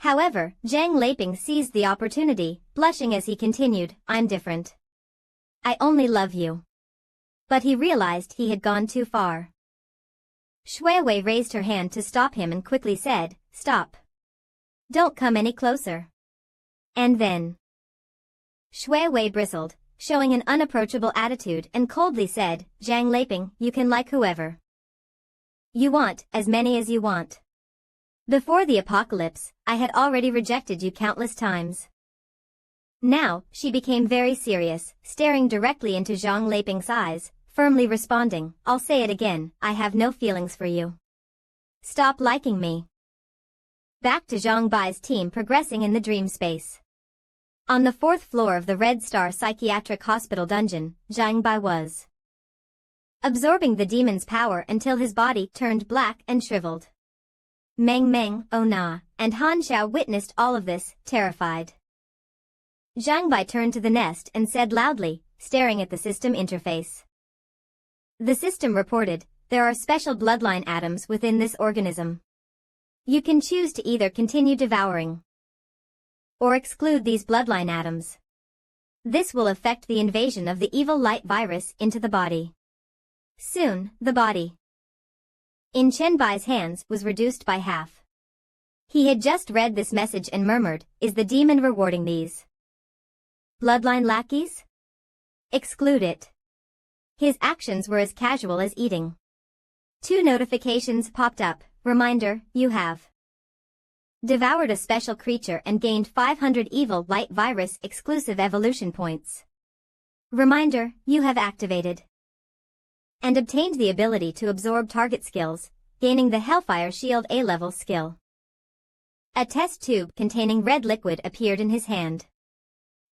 However, Zhang Laping seized the opportunity, blushing as he continued, "I'm different. I only love you." But he realized he had gone too far. Shui Wei raised her hand to stop him and quickly said, "Stop. Don't come any closer." And then Shui Wei bristled, showing an unapproachable attitude, and coldly said, "Zhang Laping, you can like whoever you want, as many as you want. Before the apocalypse, I had already rejected you countless times." Now, she became very serious, staring directly into Zhang Laping's eyes, firmly responding, "I'll say it again, I have no feelings for you. Stop liking me." Back to Zhang Bai's team progressing in the dream space. On the 4th floor of the Red Star Psychiatric Hospital dungeon, Zhang Bai was absorbing the demon's power until his body turned black and shriveled. Meng Meng, Oh Na, and Han Xiao witnessed all of this, terrified. Zhang Bai turned to the nest and said loudly, staring at the system interface. The system reported, "There are special bloodline atoms within this organism. You can choose to either continue devouring or exclude these bloodline atoms. This will affect the invasion of the evil light virus into the body. Soon, the body in Chen Bai's hands was reduced by half." He had just read this message and murmured, "Is the demon rewarding these bloodline lackeys? Exclude it." His actions were as casual as eating. 2 notifications popped up. Reminder, you have devoured a special creature and gained 500 evil light virus exclusive evolution points. Reminder, you have activated and obtained the ability to absorb target skills, gaining the Hellfire Shield A-level skill. A test tube containing red liquid appeared in his hand.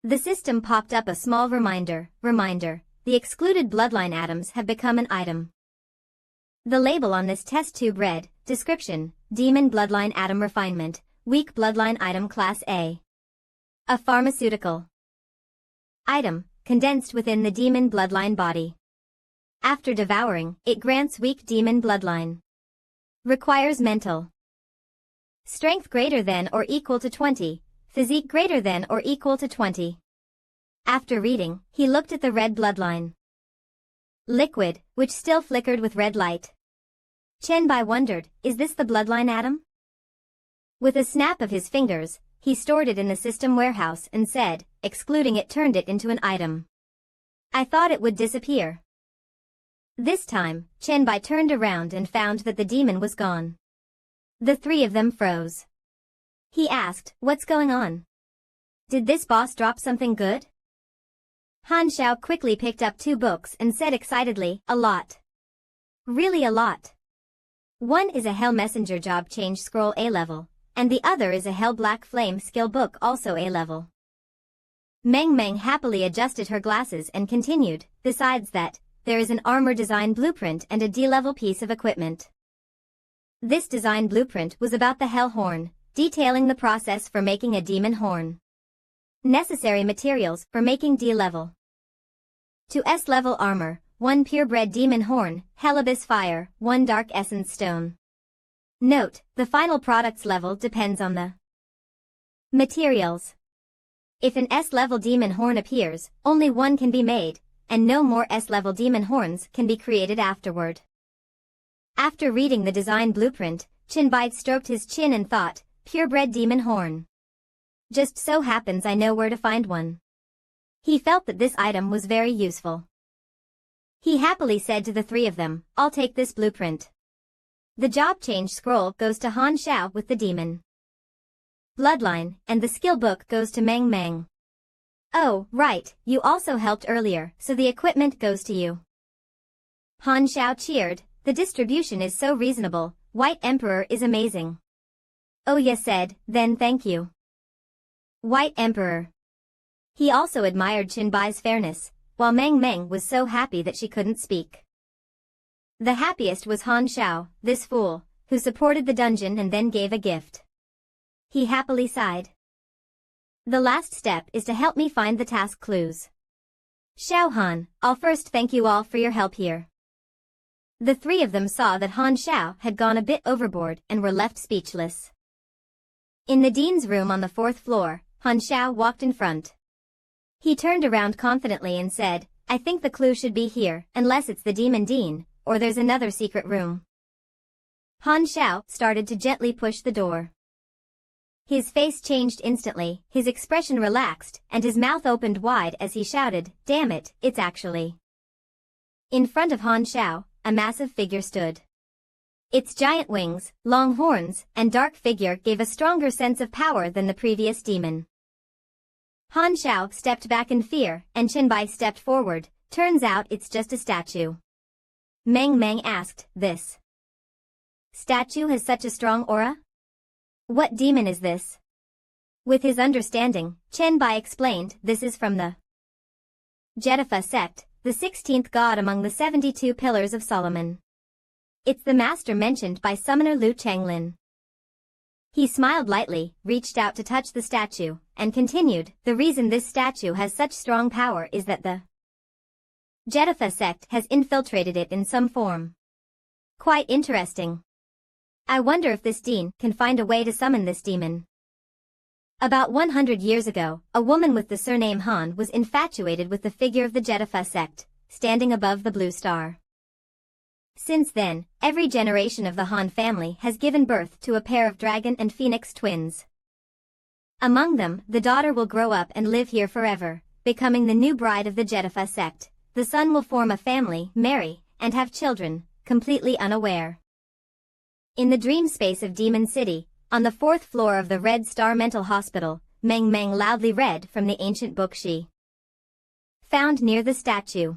The system popped up a small reminder, the excluded bloodline atoms have become an item. The label on this test tube read, description, Demon Bloodline Atom Refinement, Weak Bloodline Item Class A. A pharmaceutical item, condensed within the demon bloodline body. After devouring, it grants weak demon bloodline. Requires mental strength greater than or equal to 20, physique greater than or equal to 20. After reading, he looked at the red bloodline liquid, which still flickered with red light. Chen Bai wondered, is this the bloodline atom? With a snap of his fingers, he stored it in the system warehouse and said, excluding it turned it into an item. I thought it would disappear. This time, Chen Bai turned around and found that the demon was gone. The 3 of them froze. He asked, what's going on? Did this boss drop something good? Han Xiao quickly picked up 2 books and said excitedly, a lot. Really a lot. One is a Hell Messenger Job Change Scroll A-level, and the other is a Hell Black Flame Skill Book also A-level. Meng Meng happily adjusted her glasses and continued, besides that, there is an armor design blueprint and a D-level piece of equipment. This design blueprint was about the Hell Horn, detailing the process for making a demon horn. Necessary materials for making D-level to S-level armor, 1 purebred demon horn, Hell Abyss fire, 1 dark essence stone. Note, the final product's level depends on the materials. If an S-level demon horn appears, only 1 can be made, and no more S-level demon horns can be created afterward. After reading the design blueprint, Chen Bai stroked his chin and thought, purebred demon horn. Just so happens I know where to find one. He felt that this item was very useful. He happily said to the 3 of them, I'll take this blueprint. The job change scroll goes to Han Xiao with the demon bloodline, and the skill book goes to Meng Meng. Oh, right, you also helped earlier, so the equipment goes to you. Han Xiao cheered, the distribution is so reasonable, White Emperor is amazing. Oya said, then thank you. White Emperor. He also admired Chen Bai's fairness, while Meng Meng was so happy that she couldn't speak. The happiest was Han Xiao, this fool, who supported the dungeon and then gave a gift. He happily sighed. The last step is to help me find the task clues. Xiao Han, I'll first thank you all for your help here. The 3 of them saw that Han Xiao had gone a bit overboard and were left speechless. In the dean's room on the 4th floor, Han Xiao walked in front. He turned around confidently and said, I think the clue should be here, unless it's the demon dean, or there's another secret room. Han Xiao started to gently push the door. His face changed instantly, his expression relaxed, and his mouth opened wide as he shouted, damn it, it's actually. In front of Han Xiao, a massive figure stood. Its giant wings, long horns, and dark figure gave a stronger sense of power than the previous demon. Han Xiao stepped back in fear, and Qianbai stepped forward. Turns out it's just a statue. Meng asked, this statue has such a strong aura? What demon is this? With his understanding, Qianbai explained, this is from the Jedapha sect, the 16th god among the 72 pillars of Solomon. It's the master mentioned by summoner Lu Changlin. He smiled lightly, reached out to touch the statue, and continued, the reason this statue has such strong power is that the Jedapha sect has infiltrated it in some form. Quite interesting. I wonder if this dean can find a way to summon this demon. About 100 years ago, a woman with the surname Han was infatuated with the figure of the Jedapha sect, standing above the blue star. Since then, every generation of the Han family has given birth to a pair of dragon and phoenix twins. Among them, the daughter will grow up and live here forever, becoming the new bride of the Jedapha sect. The son will form a family, marry, and have children, completely unaware. In the dream space of Demon City, on the 4th floor of the Red Star Mental Hospital, Meng loudly read from the ancient book she found near the statue.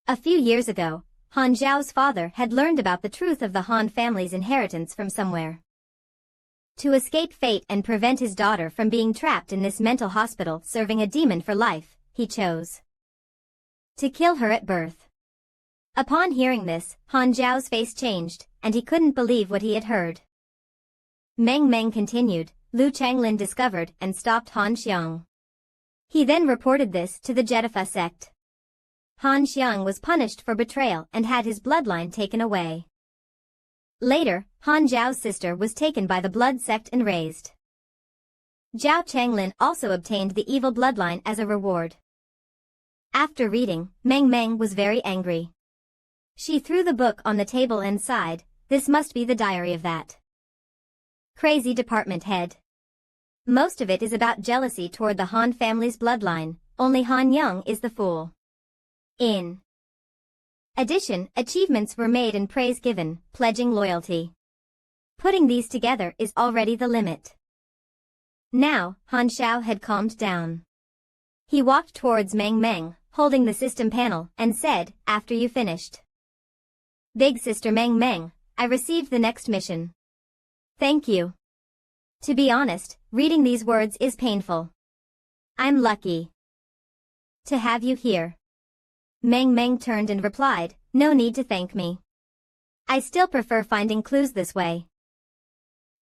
A few years ago, Han Zhao's father had learned about the truth of the Han family's inheritance from somewhere. To escape fate and prevent his daughter from being trapped in this mental hospital serving a demon for life, he chose to kill her at birth. Upon hearing this, Han Zhao's face changed, and he couldn't believe what he had heard. Meng continued, Lu Changlin discovered and stopped Han Xiang. He then reported this to the Jedapha sect. Han Xiang was punished for betrayal and had his bloodline taken away. Later, Han Zhao's sister was taken by the blood sect and raised. Zhao Changlin also obtained the evil bloodline as a reward. After reading, Meng was very angry. She threw the book on the table and sighed, this must be the diary of that crazy department head. Most of it is about jealousy toward the Han family's bloodline, only Han Yang is the fool. In addition, achievements were made and praise given, pledging loyalty. Putting these together is already the limit. Now, Han Xiao had calmed down. He walked towards Meng, holding the system panel, and said, after you finished. Big sister Meng, I received the next mission. Thank you. To be honest, reading these words is painful. I'm lucky to have you here. Meng turned and replied, no need to thank me. I still prefer finding clues this way.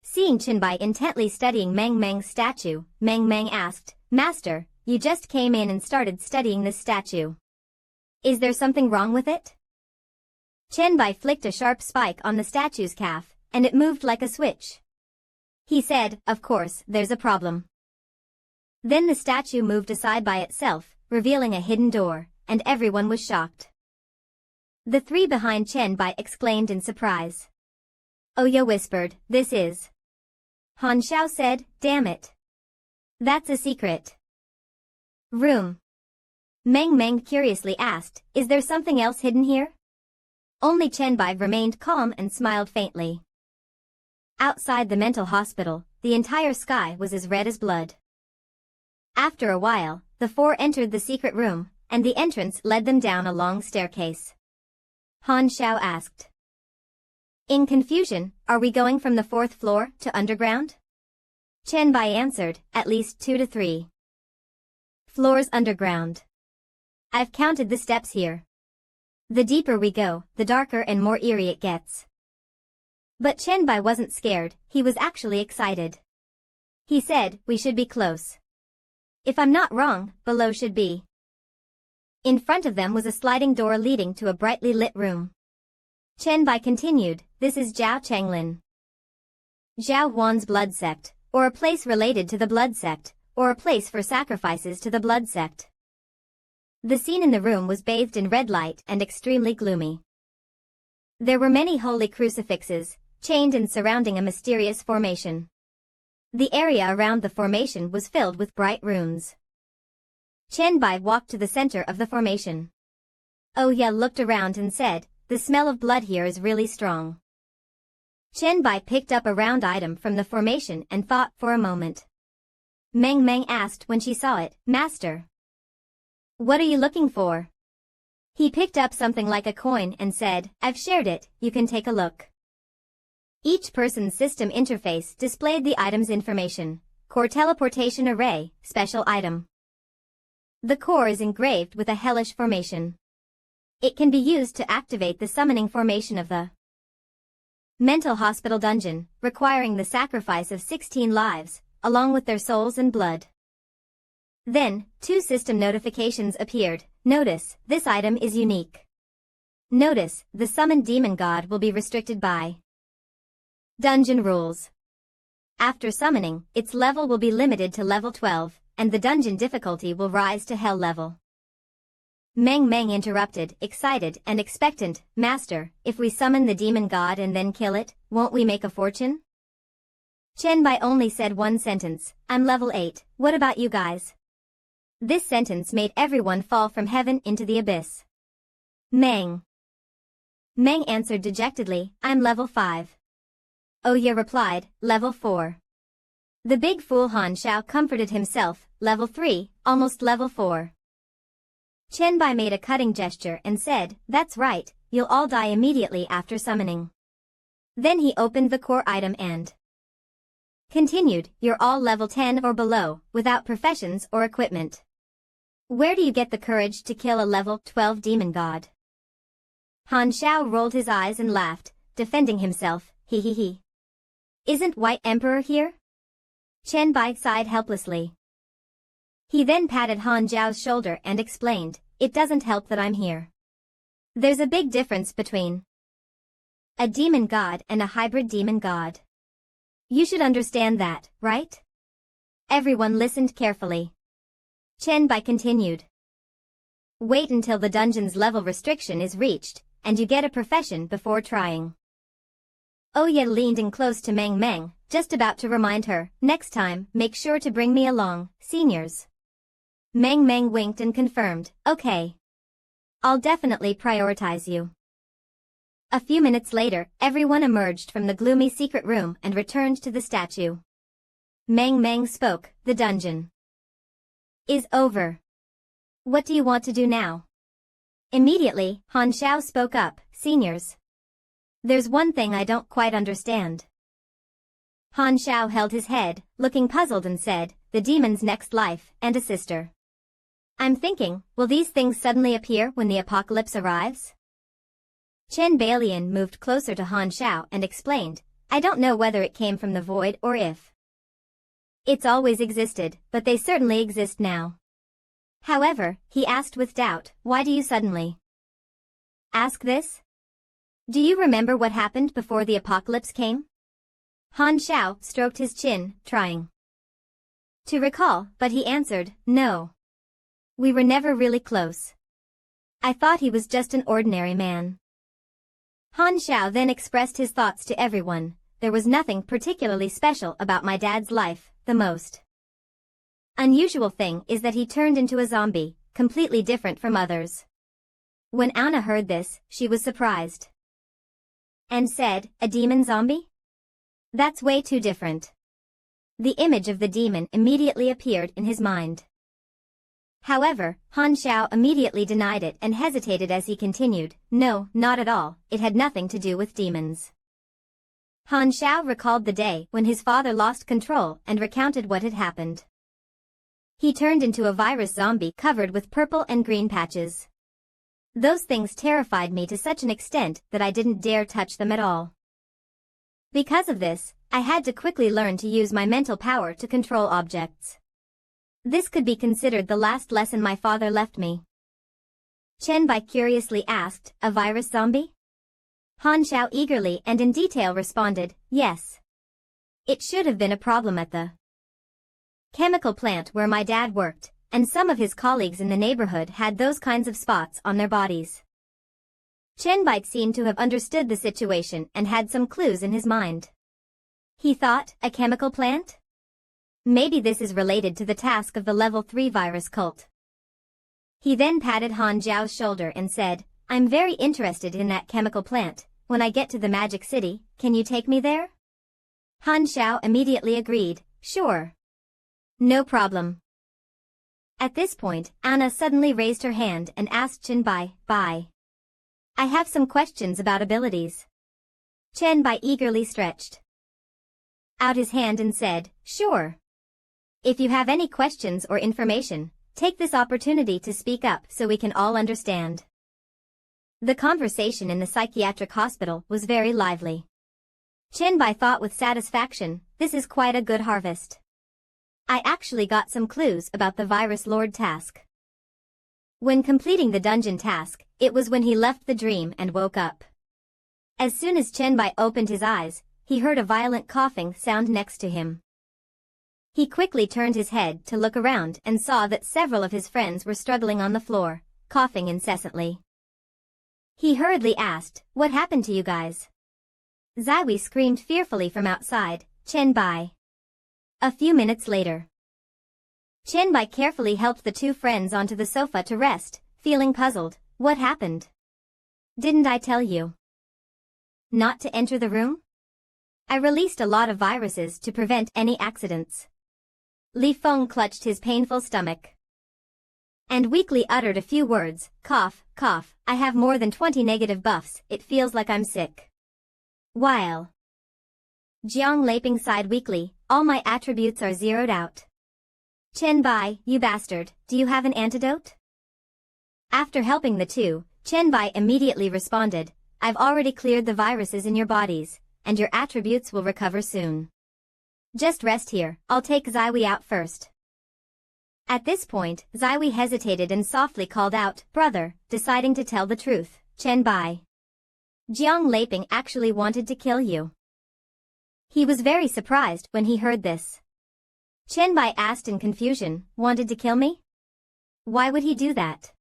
Seeing Qianbai intently studying Meng's statue, Meng asked, Master, you just came in and started studying this statue. Is there something wrong with it? Qianbai flicked a sharp spike on the statue's calf, and it moved like a switch. He said, of course, there's a problem. Then the statue moved aside by itself, revealing a hidden door, and everyone was shocked. The three behind Qianbai exclaimed in surprise. Oya whispered, this is. Han Xiao said, damn it. That's a secret room. Meng curiously asked, is there something else hidden here? Only Qianbai remained calm and smiled faintly. Outside the mental hospital, the entire sky was as red as blood. After a while, the four entered the secret room, and the entrance led them down a long staircase. Han Xiao asked. In confusion, are we going from the 4th floor to underground? Qianbai answered, at least 2 to 3 floors underground. I've counted the steps here. The deeper we go, the darker and more eerie it gets. But Qianbai wasn't scared, he was actually excited. He said, we should be close. If I'm not wrong, below should be. In front of them was a sliding door leading to a brightly lit room. Qianbai continued, this is Zhao Changlin. Zhao Wan's blood sect, or a place related to the blood sect, or a place for sacrifices to the blood sect. The scene in the room was bathed in red light and extremely gloomy. There were many holy crucifixes, chained and surrounding a mysterious formation. The area around the formation was filled with bright runes. Chen Bai walked to the center of the formation. Oh Ye looked around and said, "The smell of blood here is really strong." Chen Bai picked up a round item from the formation and thought for a moment. Meng Meng asked when she saw it, "Master, what are you looking for?" He picked up something like a coin and said, "I've shared it, you can take a look." Each person's system interface displayed the item's information. Core teleportation array, special item. The core is engraved with a hellish formation. It can be used to activate the summoning formation of the mental hospital dungeon, requiring the sacrifice of 16 lives, along with their souls and blood. Then, 2 system notifications appeared. Notice, this item is unique. Notice, the summoned demon god will be restricted by dungeon rules. After summoning, its level will be limited to level 12, and the dungeon difficulty will rise to hell level. Meng Meng interrupted, excited and expectant, "Master, if we summon the demon god and then kill it, won't we make a fortune?" Chen Bai only said one sentence, "I'm level 8, what about you guys?" This sentence made everyone fall from heaven into the abyss. Meng answered dejectedly, "I'm level 5. Oh Ye replied, "Level 4. The big fool Han Xiao comforted himself, "Level 3, almost level 4. Chen Bai made a cutting gesture and said, "That's right, you'll all die immediately after summoning." Then he opened the core item and continued, "You're all level 10 or below, without professions or equipment. Where do you get the courage to kill a level 12 demon god?" Han Xiao rolled his eyes and laughed, defending himself, "He. Isn't White Emperor here?" Chen Bai sighed helplessly. He then patted Han Zhao's shoulder and explained, "It doesn't help that I'm here. There's a big difference between a demon god and a hybrid demon god. You should understand that, right?" Everyone listened carefully. Chen Bai continued, "Wait until the dungeon's level restriction is reached, and you get a profession before trying." Oh Ye leaned in close to Meng Meng, just about to remind her, "Next time, make sure to bring me along, seniors." Meng Meng winked and confirmed, "Okay. I'll definitely prioritize you." A few minutes later, everyone emerged from the gloomy secret room and returned to the statue. Meng Meng spoke, "The dungeon is over. What do you want to do now?" Immediately, Han Xiao spoke up, "Seniors, there's one thing I don't quite understand." Han Xiao held his head, looking puzzled and said, "The demon's next life, and a sister. I'm thinking, will these things suddenly appear when the apocalypse arrives?" Chen Bailian moved closer to Han Xiao and explained, "I don't know whether it came from the void or if it's always existed, but they certainly exist now." However, he asked with doubt, "Why do you suddenly ask this? Do you remember what happened before the apocalypse came?" Han Xiao stroked his chin, trying to recall, but he answered, "No. We were never really close. I thought he was just an ordinary man." Han Xiao then expressed his thoughts to everyone. "There was nothing particularly special about my dad's life. The most unusual thing is that he turned into a zombie, completely different from others." When Anna heard this, she was surprised and said, "A demon zombie? That's way too different." The image of the demon immediately appeared in his mind. However, Han Xiao immediately denied it and hesitated as he continued, "No, not at all, it had nothing to do with demons." Han Xiao recalled the day when his father lost control and recounted what had happened. He turned into a virus zombie covered with purple and green patches. Those things terrified me to such an extent that I didn't dare touch them at all. Because of this, I had to quickly learn to use my mental power to control objects. This could be considered the last lesson my father left me. Chen Bai curiously asked, "A virus zombie?" Han Xiao eagerly and in detail responded, "Yes. It should have been a problem at the chemical plant where my dad worked, and some of his colleagues in the neighborhood had those kinds of spots on their bodies. Chenbai seemed to have understood the situation and had some clues in his mind. He thought, a chemical plant? Maybe this is related to the task of the level 3 virus cult. He then patted Han Zhao's shoulder and said, I'm very interested in that chemical plant. When I get to the Magic City, can you take me there? Han Zhao immediately agreed, sure. No problem. At this point, Anna suddenly raised her hand and asked Chenbai, I have some questions about abilities. Chenbai eagerly stretched out his hand and said, sure. If you have any questions or information, take this opportunity to speak up so we can all understand. The conversation in the psychiatric hospital was very lively. Chenbai thought with satisfaction, this is quite a good harvest. I actually got some clues about the Virus Lord task. When completing the dungeon task, it was when he left the dream and woke up. As soon as Chenbai opened his eyes, he heard a violent coughing sound next to him. He quickly turned his head to look around and saw that several of his friends were struggling on the floor, coughing incessantly. He hurriedly asked, what happened to you guys? Zaiwi screamed fearfully from outside, Chenbai. A few minutes later, Chenbai carefully helped the two friends onto the sofa to rest, feeling puzzled. What happened? Didn't I tell you not to enter the room? I released a lot of viruses to prevent any accidents. Li Feng clutched his painful stomach and weakly uttered a few words, cough, cough, I have more than 20 negative buffs, it feels like I'm sick. While Jiang Leiping sighed weakly, all my attributes are zeroed out. Chenbai, you bastard, do you have an antidote? After helping the two, Chenbai immediately responded, I've already cleared the viruses in your bodies, and your attributes will recover soon. Just rest here, I'll take Zaiwi out first. At this point, Zaiwi hesitated and softly called out, brother, deciding to tell the truth, Chenbai. Jiang Leiping actually wanted to kill you. He was very surprised when he heard this. Chenbai asked in confusion, wanted to kill me? Why would he do that?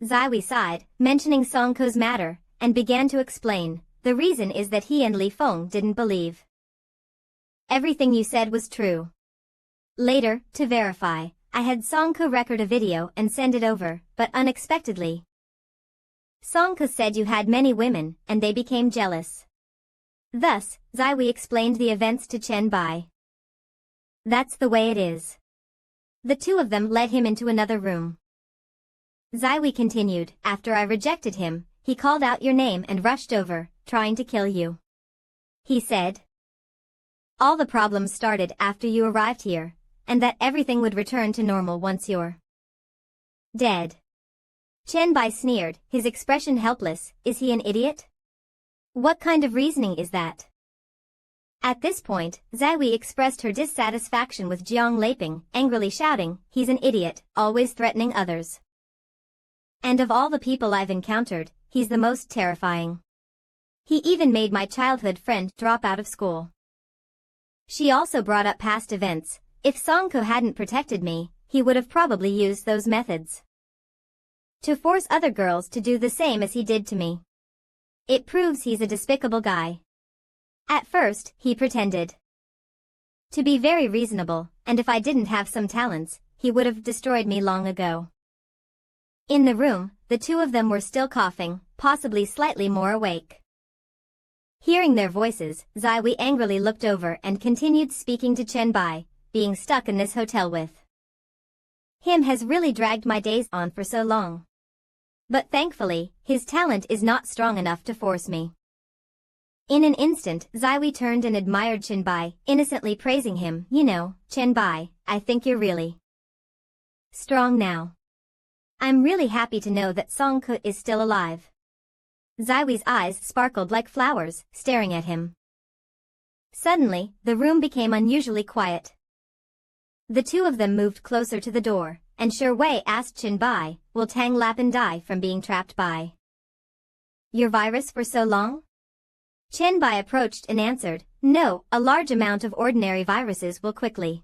Zaiwi sighed, mentioning Songko's matter, and began to explain, the reason is that he and Li Feng didn't believe everything you said was true. Later, to verify, I had Songko record a video and send it over, but unexpectedly, Songko said you had many women, and they became jealous. Thus, Zaiwi explained the events to Chenbai. That's the way it is. The two of them led him into another room. Zaiwi continued, after I rejected him, he called out your name and rushed over, trying to kill you. He said all the problems started after you arrived here, and that everything would return to normal once you're dead. Chenbai sneered, his expression helpless, is he an idiot? What kind of reasoning is that? At this point, Zaiwi expressed her dissatisfaction with Jiang Leiping, angrily shouting, he's an idiot, always threatening others. And of all the people I've encountered, he's the most terrifying. He even made my childhood friend drop out of school. She also brought up past events. If Songko hadn't protected me, he would have probably used those methods to force other girls to do the same as he did to me. It proves he's a despicable guy. At first, he pretended to be very reasonable, and if I didn't have some talents, he would have destroyed me long ago. In the room, the two of them were still coughing, possibly slightly more awake. Hearing their voices, Zaiwi angrily looked over and continued speaking to Chenbai, being stuck in this hotel with him has really dragged my days on for so long. But thankfully, his talent is not strong enough to force me. In an instant, Zaiwi turned and admired Chenbai, innocently praising him, you know, Chenbai, I think you're really strong now. I'm really happy to know that Songko is still alive. Zaiwi's eyes sparkled like flowers, staring at him. Suddenly, the room became unusually quiet. The two of them moved closer to the door, and Sher Wei asked Chenbai, will Tang Lapin die from being trapped by your virus for so long? Chenbai approached and answered, No, a large amount of ordinary viruses will quickly